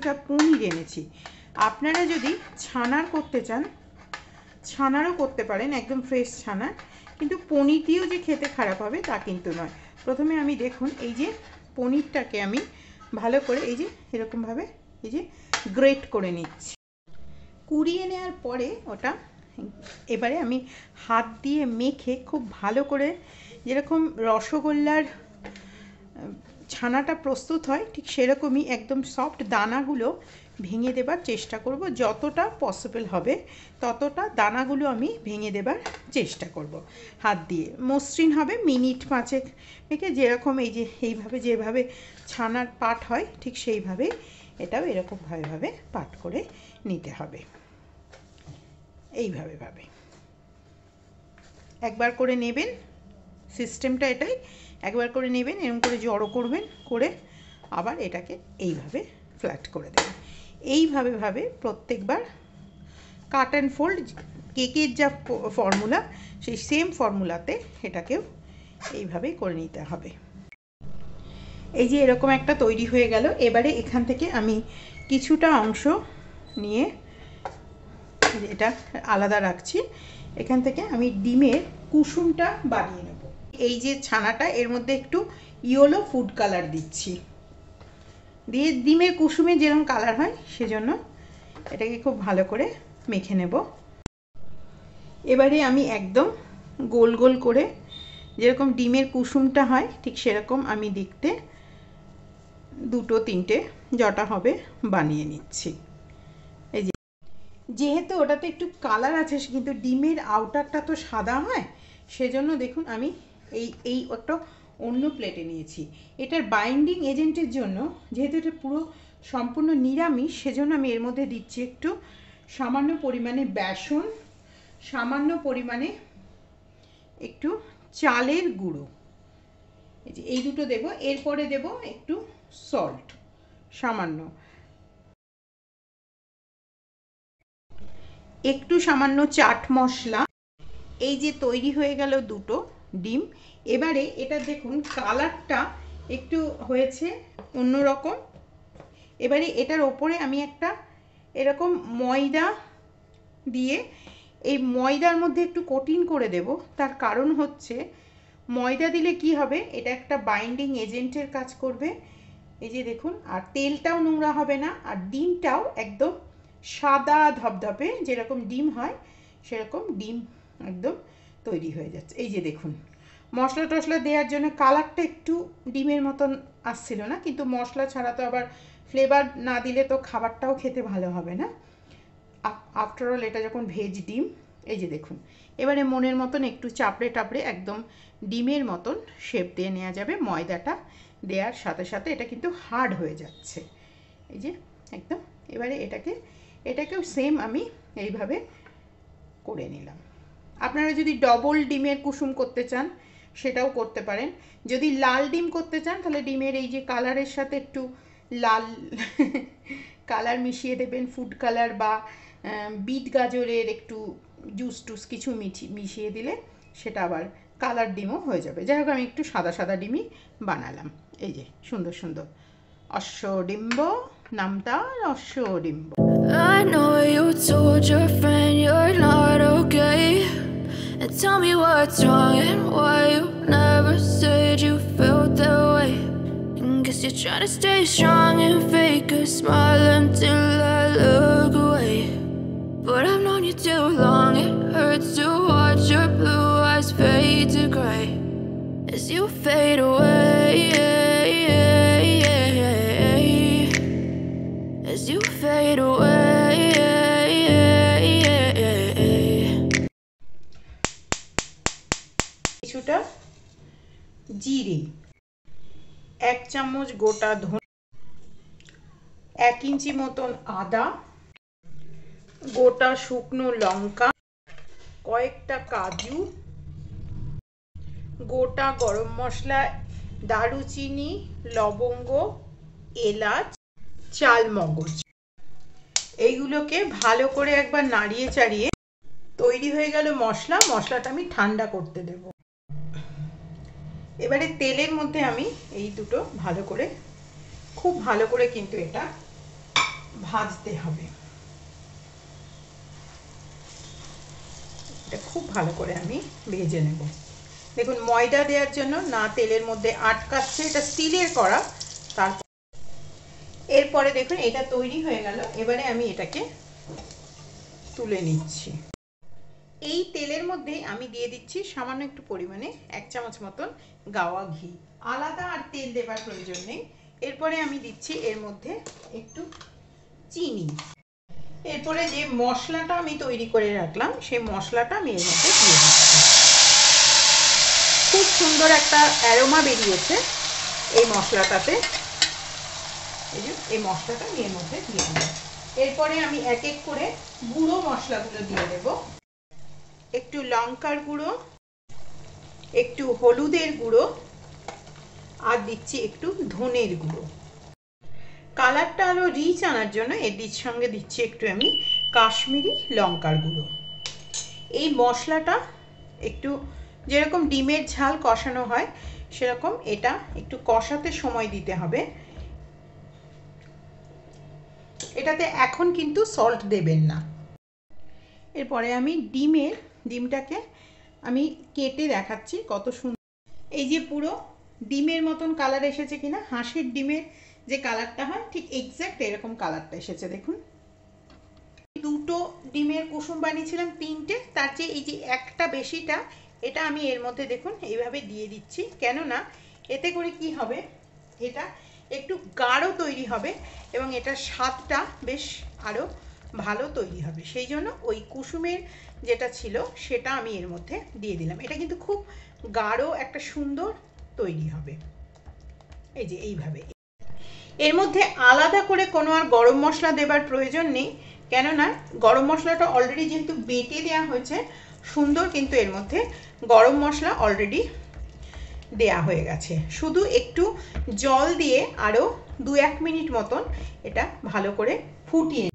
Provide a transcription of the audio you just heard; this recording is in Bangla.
কিছুটা পনির এনেছি। আপনারা যদি ছানার করতে চান ছানারও করতে পারেন, একদম ফ্রেশ ছানা, কিন্তু পনির দিয়েও যে খেতে খারাপ হবে তা কিন্তু নয়। প্রথমে আমি দেখুন এই যে পনিরটাকে আমি ভালো করে এই যে এরকমভাবে এই যে গ্রেট করে নিচ্ছি। কুড়িয়ে নেওয়ার পরে ওটা এবারে আমি হাত দিয়ে মেখে খুব ভালো করে, যেরকম রসগোল্লার ছানাটা প্রস্তুত হয় ঠিক সেরকমই একদম সফট দানাগুলো ভেঙে দেবার চেষ্টা করব। যতটা পসিবল হবে ততটা দানাগুলো আমি ভেঙে দেবার চেষ্টা করব হাত দিয়ে। মসৃণ হবে, মিনিট 5 মেখে যেরকম এই যে এইভাবে যেভাবে ছানার পাট হয় ঠিক সেইভাবে এটাও এরকমভাবে পাট করে নিতে হবে। এইভাবে একবার করে নেবেন, সিস্টেমটা এটাই। একবার করে নেবেন, এরকম করে জড়ো করবেন, করে আবার এটাকে এইভাবে ফ্ল্যাট করে দেবেন। এইভাবে প্রত্যেকবার কাট অ্যান্ড ফোল্ড, কেকের যা ফর্মুলা সেই সেম ফর্মুলাতে এটাকেও এইভাবেই করে নিতে হবে। এই যে এরকম একটা তৈরি হয়ে গেল। এবারে এখান থেকে আমি কিছুটা অংশ নিয়ে এটা আলাদা রাখছি। এখান থেকে আমি ডিমের কুসুমটা বানিয়ে নেব। এই যে ছানাটা এর মধ্যে একটু ইয়েলো ফুড কালার দিচ্ছি, দিয়ে ডিমের কুসুমে যেরকম কালার হয় সেজন্য এটাকে খুব ভালো করে মেখে নেব। এবারে আমি একদম গোল গোল করে যেরকম ডিমের কুসুমটা হয় ঠিক সেরকম আমি দেখতে 2-3টে যটা হবে বানিয়ে নিচ্ছি। এই যে যেহেতু ওটাতে একটু কালার আছে কিন্তু ডিমের আউটারটা তো সাদা হয়, সেজন্য দেখুন আমি এই একটা অন্য প্লেটে নিয়েছি। এটার বাইন্ডিং এজেন্টের জন্য, যেহেতু এটা পুরো সম্পূর্ণ নিরামিষ, সেজন্য আমি এর মধ্যে দিচ্ছি একটু সামান্য পরিমাণে বেসন, সামান্য পরিমাণে একটু চালের গুঁড়ো, এই যে এই দুটো দেব। এরপরে দেব একটু সল্ট, সামান্য একটু সামান্য চাট মশলা। এই যে তৈরি হয়ে গেল দুটো ডিম। এবারে এটা দেখুন কালারটা একটু হয়েছে অন্যরকম। এবারে এটার ওপরে আমি একটা এরকম ময়দা দিয়ে এই ময়দার মধ্যে একটু কোটিং করে দেব। তার কারণ হচ্ছে ময়দা দিলে কি হবে, এটা একটা বাইন্ডিং এজেন্টের কাজ করবে। এই যে দেখুন, আর তেলটাও নোংরা হবে না, আর ডিমটাও একদম সাদা ধবধবে যেরকম ডিম হয় সেরকম ডিম একদম তৈরি হয়ে যাচ্ছে। এই যে দেখুন, মশলা টশলা দেওয়ার জন্য কালারটা একটু ডিমের মতন আসছিল না, কিন্তু মশলা ছাড়া তো আবার ফ্লেভার না দিলে তো খাবারটাও খেতে ভালো হবে না। আফটার অল এটা যখন ভেজ ডিম। এই যে দেখুন, এবারে মনের মতন একটু চাপড়ে টাপড়ে একদম ডিমের মতন শেপ দিয়ে নেওয়া যাবে। ময়দাটা দেওয়ার সাথে সাথে এটা কিন্তু হার্ড হয়ে যাচ্ছে, এই যে একদম। এবারে এটাকেও সেম আমি এইভাবে করে নিলাম। আপনারা যদি ডবল ডিমের কুসুম করতে চান সেটাও করতে পারেন। যদি লাল ডিম করতে চান তাহলে ডিমের এই যে কালারের সাথে একটু লাল কালার মিশিয়ে দেবেন, ফুড কালার বা বিট গাজরের একটু জুস টুস কিছু মিশিয়ে দিলে সেটা আবার কালার ডিমও হয়ে যাবে। যাই হোক, আমি একটু সাদা সাদা ডিমই বানালাম। এই যে সুন্দর সুন্দর অশ্বডিম্ব, নামটা অশ্বডিম্ব। I know you told your friend you're not okay, and tell me what's wrong and why you never said you felt that way. And guess you're trying to stay strong and fake a smile until I look away. But I've known you too long, it hurts to watch your blue eyes fade to gray as you fade away, as you fade away. কিছুটা জিরে, 1 চামচ গোটা ধনে, 1 ইঞ্চি মতন আদা, গোটা শুকনো লঙ্কা, কয়েকটা কাজু, গোটা গরম মশলা, দারুচিনি, লবঙ্গ, এলাচ, চালমগজ, এইগুলোকে ভালো করে একবার নাড়িয়ে চাড়িয়ে তৈরি হয়ে গেল মশলা। মশলাটা আমি ঠান্ডা করতে দেব। এবারে তেলের মধ্যে আমি এই দুটো ভালো করে, খুব ভালো করে কিন্তু এটা ভাজতে হবে। এটা খুব ভালো করে আমি ভেজে নেব। দেখুন ময়দা দেওয়ার জন্য না তেলের মধ্যে আটকাচ্ছে, এটা স্টিলের কড়া। তারপর এরপরে দেখুন এটা তৈরি হয়ে গেল। এবারে আমি এটাকে তুলে নিচ্ছি। এই তেলের মধ্যে আমি দিয়ে দিচ্ছি সামান্য একটু পরিমাণে 1 চামচ মতন গাওয়া ঘি। আলাদা আর তেল দেবার প্রয়োজন নেই। এরপরে আমি দিচ্ছি এর মধ্যে একটু চিনি। এরপরে যে মশলাটা আমি তৈরি করে রাখলাম সেই মশলাটা আমি এর মধ্যে দিয়ে দিচ্ছি। খুব সুন্দর একটা অ্যারোমা বেরিয়েছে এই মশলাটাতে। এই মশলাটা আমি এর মধ্যে দিয়ে দিলাম। এরপরে আমি এক এক করে গুঁড়ো মশলাগুলো দিয়ে দেব। একটু লঙ্কার গুঁড়ো, একটু হলুদের গুঁড়ো, আর দিচ্ছি একটু ধনের গুঁড়ো। কালারটা আরো রিচ আনার জন্য এর সঙ্গে দিচ্ছি একটু আমি কাশ্মীরি লঙ্কার গুঁড়ো। এই মশলাটা একটু যেরকম ডিমের ঝাল কষানো হয় সেরকম এটা একটু কষাতে সময় দিতে হবে। এটাতে এখন কিন্তু সল্ট দেবেন না। এরপরে আমি ডিমটাকে আমি কেটে দেখাচ্ছি কত সুন্দর। এই যে পুরো ডিমের মতন কালার এসেছে কিনা, হাঁসের ডিমের যে কালারটা হয় ঠিক এক্স্যাক্ট এরকম কালারটা এসেছে। দেখুন দুটো ডিমের কুসুম বানিয়েছিলাম, 3টে, তার চেয়ে এই যে একটা বেশিটা এটা আমি এর মধ্যে দেখুন এইভাবে দিয়ে দিচ্ছি। কেননা এতে করে কি হবে, এটা একটু গাঢ় তৈরি হবে এবং এটার স্বাদটা বেশ আরও ভালো তৈরি হবে। সেই জন্য ওই কুসুমের যেটা ছিল সেটা আমি এর মধ্যে দিয়ে দিলাম। এটা কিন্তু খুব গাঢ় একটা সুন্দর তৈরি হবে। এই যে এইভাবে। এর মধ্যে আলাদা করে কোনো আর গরম মশলা দেবার প্রয়োজন নেই, কেননা গরম মশলাটা অলরেডি যেহেতু বেটে দেওয়া হয়েছে সুন্দর, কিন্তু এর মধ্যে গরম মশলা অলরেডি দেয়া হয়ে গেছে। শুধু একটু জল দিয়ে আরও 2-1 মিনিট মতন এটা ভালো করে ফুটিয়ে